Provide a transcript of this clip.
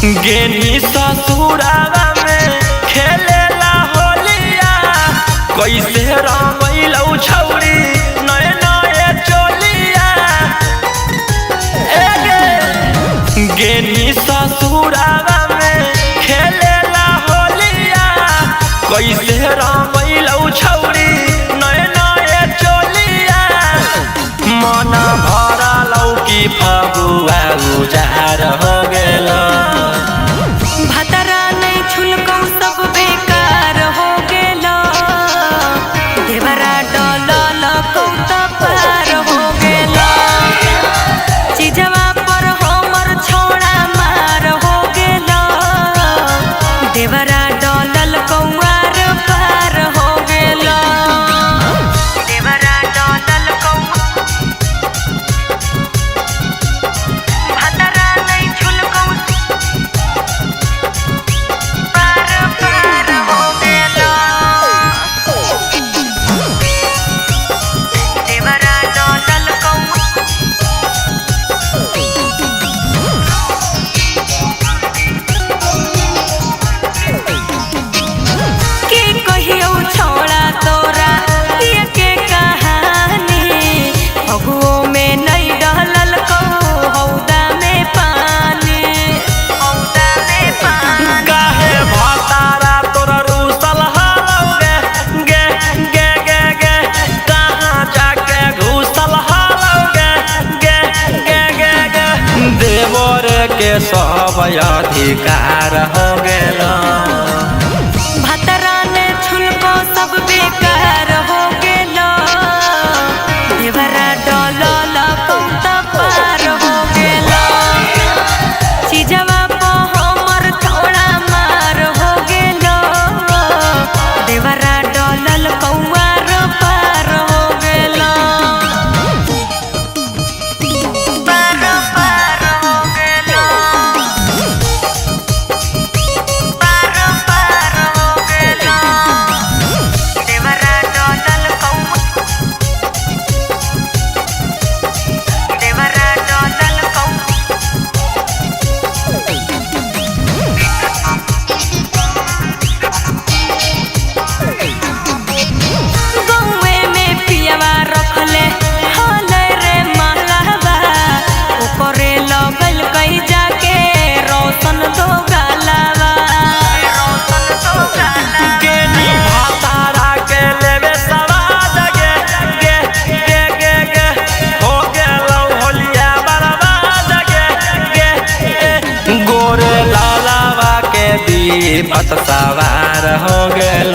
गेनी ससुरावा में खेलेला होलिया कैसे रंगैलौ छौरी नए नए चोलिया गेनी ससुरावा में खेलेला होलिया कैसे रंगैलौ छौरी नए नए चोलिया मन भरलौ की फगुआ उजार हो गेल भतरा नहीं छुलकौ सब बेकार हो गेल देवरा डलल कौत पार हो गेल चीजवा पर हमर छोड़ा मार हो गेल देवरा डलल कौआर पार हो गेल देवरा डलल भतरा नहीं छुलकौ के सब अधिकार हो गेल भतरा ने छुलको सब बेकार हो गेल देवरा डलल कौत पार हो गेल चीजवा पर हमर थोड़ा मार हो गेल देवरा डलल कौआर पार हो गेल पत सवार हो गेल।